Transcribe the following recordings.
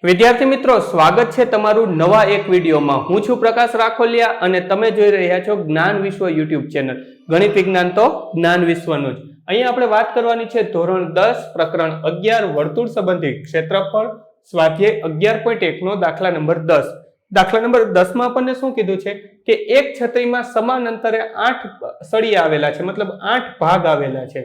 વિદ્યાર્થી મિત્રો, સ્વાગત છે તમારું નવા એક વિડીયોમાં। હું છું પ્રકાશ રાખોલિયા અને તમે જોઈ રહ્યા છો જ્ઞાન વિશ્વ યુટ્યુબ ચેનલ। ગણિત વિજ્ઞાન તો જ્ઞાન વિશ્વનું જ। અહીંયા આપણે વાત કરવાની છે ધોરણ 10 પ્રકરણ 11 વર્તુળ સંબંધી ક્ષેત્રફળ સ્વાધ્યાય 11.1 નો દાખલા નંબર 10। દાખલા નંબર 10 માં આપણને શું કીધું છે કે એક છત્રીમાં સમાન અંતરે 8 સળિયા આવેલા છે, મતલબ 8 ભાગ આવેલા છે।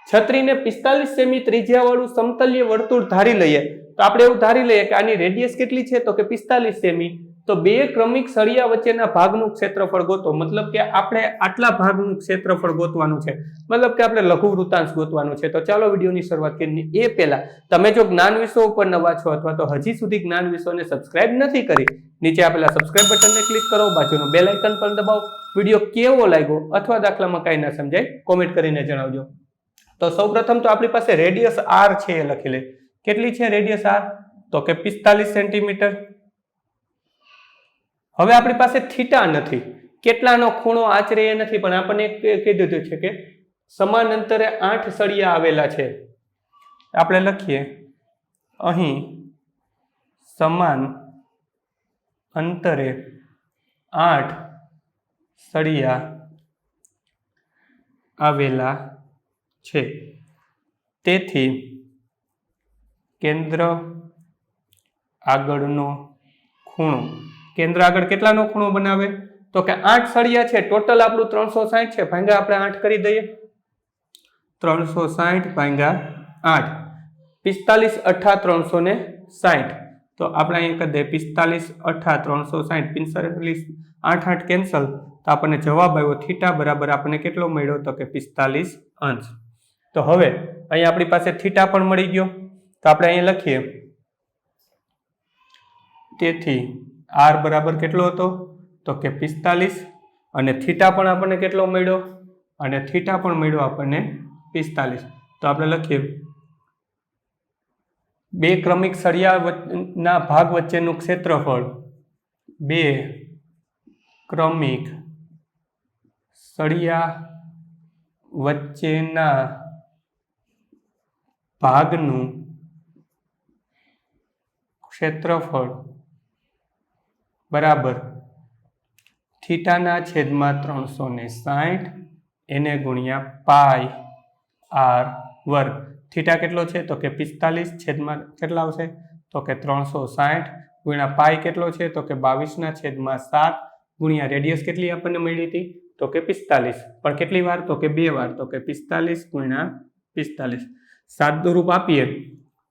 છત્રીને 45 સેમી ત્રિજ્યા વાળું સમતલ્ય વર્તુળ ધારી લઈએ તો આપણે એવું ધારી લઈએ કે આની રેડિયસ કેટલી છે તો કે 45 સેમી। તો બે ક્રમિક સળિયા વચ્ચેના ભાગનું ક્ષેત્રફળ ગોતો, મતલબ કે આપણે આટલા ભાગનું ક્ષેત્રફળ ગોતવાનું છે, મતલબ કે આપણે લઘુ વૃત્તાંશ ગોતવાનું છે। તો ચાલો વિડીયોની શરૂઆત કરીએ। એ પહેલા તમે જો જ્ઞાન વિશ્વ ઉપર નવા છો અથવા તો હજી સુધી જ્ઞાન વિશ્વને સબસ્ક્રાઇબ નથી કરી, નીચે આપેલા સબસ્ક્રાઇબ બટનને ક્લિક કરો, બાજુનું બેલ આઇકન પણ દબાવો। વિડીયો કેવો લાગ્યો અથવા દાખલામાં કાંઈ ના સમજાય કોમેન્ટ કરીને જણાવજો। તો સૌપ્રથમ તો આપણી પાસે રેડિયસ r છે એ લખી લે। કેટલી છે રેડિયસ r તો કે 45 સેન્ટીમીટર। હવે આપણી પાસે થીટા નથી, કેટલાનો ખૂણો આચરે એ નથી, પણ આપણને કહી દીધું છે કે સમાન અંતરે 8 સળિયા આવેલા છે। આપણે લખીએ અહીં સમાન અંતરે 8 સળિયા આવેલા છે, તેથી કેન્દ્ર આગળનો ખૂણો, કેન્દ્ર આગળ કેટલાનો ખૂણો બનાવે તો કે 8 સળિયા છે, ટોટલ આપણું 360 છે, ભાંગા આપણે 8 કરી દઈએ। 360 ભાંગા 8, 45 8 360, તો આપણે અહીંયા કરી દઈએ 45 8 360, 45 8 8 કેન્સલ, તો આપણને જવાબ આવ્યો થીટા બરાબર આપણને કેટલો મળ્યો તો કે 45 અંશ। તો હવે અહીંયા આપણી પાસે થીટા પણ મળી ગયો, તો આપણે અહીંયા લખીએ તેથી r બરાબર કેટલો હતો તો કે 45 અને થીટા પણ આપણને કેટલો મળ્યો અને થીટા પણ મળ્યો આપણને 45। તો આપણે લખીએ બે ક્રમિક સળિયાના ભાગ વચ્ચેનું ક્ષેત્રફળ, બે ક્રમિક સળિયા વચ્ચેના ભાગનું ક્ષેત્રફળ બરાબર થીટાના છેદમાં 360 એને ગુણ્યા પાઈ r વર્ગ। થીટા કેટલો છે તો કે 45 છેદમાં કેટલા આવશે તો કે 360 ગુણ્યા પાઈ કેટલો છે તો કે 22/7 ગુણ્યા રેડિયસ કેટલી આપણને મળી હતી તો કે 45, પણ કેટલી વાર તો કે 2 વાર, તો કે 45 ગુણ્યા 45। સાદું રૂપ આપીએ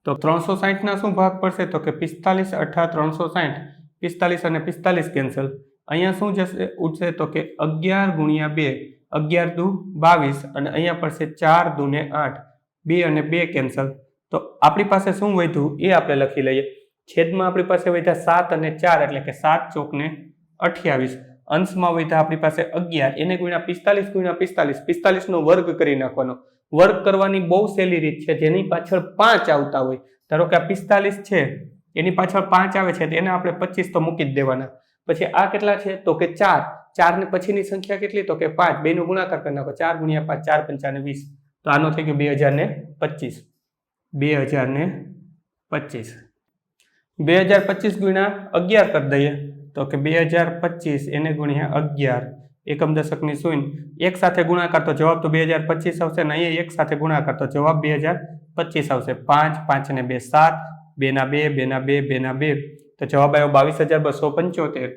તો 360 ના શું ભાગ પડશે તો કે 45 8 360, 45 અને 45 કેન્સલ, અહીંયા શું જશે ઉઠશે તો કે 11 ગુણ્યા 2, 11 દુ 22 અને અહીંયા પડશે 4 દુને 8, 2 અને 2 કેન્સલ, તો આપણી પાસે શું વધ્યું એ આપણે લખી લઈએ। છેદમાં આપણી પાસે વધ્યા 7 અને 4 એટલે કે 7 ચોક ને 28, અંશમાં વધ્યા આપણી પાસે 11, એને ગુણ્યા 45 ગુણ્યા 45, 45 નો વર્ગ કરી નાખવાનો। વર્ગ કરવાની બહુ સહેલી રીત છે, જેની પાછળ 5 આવતા હોય, ધારો કે આ 45 છે એની પાછળ 5 આવે છે તો એને આપણે 25 તો મૂકી જ દેવાના। પછી આ કેટલા છે તો કે 4, 4 ને પછીની સંખ્યા કેટલી તો કે 5, બે નો ગુણાકાર કરી નાખો, 4 ગુણ્યા 5 4 પંચા 20, તો આનો થઈ ગયો 2025, 2025 2025 ગુણ્યા 11 કરી દઈએ તો કે 2025 એને ગુણ્યા 11, એકમ દશકની શૂન્ય, એક સાથે ગુણાકાર તો જવાબ તો 2025 આવશે ને અહીંયા એક સાથે ગુણાકાર તો જવાબ 2025 આવશે। 5 5 ને 2 7, 2 ના 2 2 ના 2 2 ના 2, તો જવાબ આવ્યો 22,275,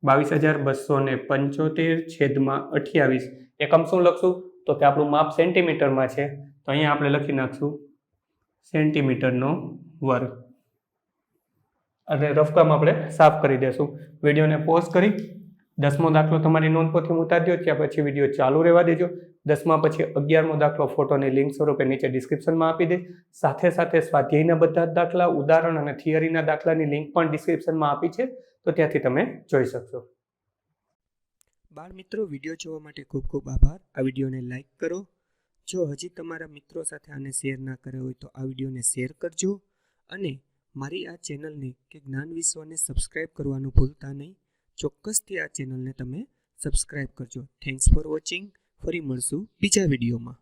22,275 છેદમાં 28। એકમ શું લખશું તો કે આપણું માપ સેન્ટીમીટરમાં છે, તો અહીંયા આપણે લખી નાખશું સેન્ટીમીટરનો વર્ગ અને રફકામ આપણે સાફ કરી દેશું। વિડીયોને પોઝ કરી 10મો દાખલો તમારી નોંધપોથીમાં ઉતારી દો, ત્યાં પછી વિડીયો ચાલુ રહેવા દેજો। 10મા પછી 11મો દાખલો ફોટોની લિંક સ્વરૂપે નીચે ડિસ્ક્રિપ્શનમાં આપી દે, સાથે સાથે સ્વાધ્યાયના બધા જ દાખલા, ઉદાહરણ અને થિયરીના દાખલાની લિંક પણ ડિસ્ક્રિપ્શનમાં આપી છે, તો ત્યાંથી તમે જોઈ શકશો। બાળ મિત્રો, વિડીયો જોવા માટે ખૂબ ખૂબ આભાર। આ વિડીયોને લાઈક કરો, જો હજી તમારા મિત્રો સાથે આને શેર ના કર્યો હોય તો આ વિડીયોને શેર કરજો અને મારી આ ચેનલને કે જ્ઞાન વિશ્વને સબસ્ક્રાઇબ કરવાનું ભૂલતા નહીં। ચોક્કસથી આ ચેનલને તમે સબસ્ક્રાઇબ કરજો। Thanks for watching. ફરી મળશું બીજા વિડીયોમાં।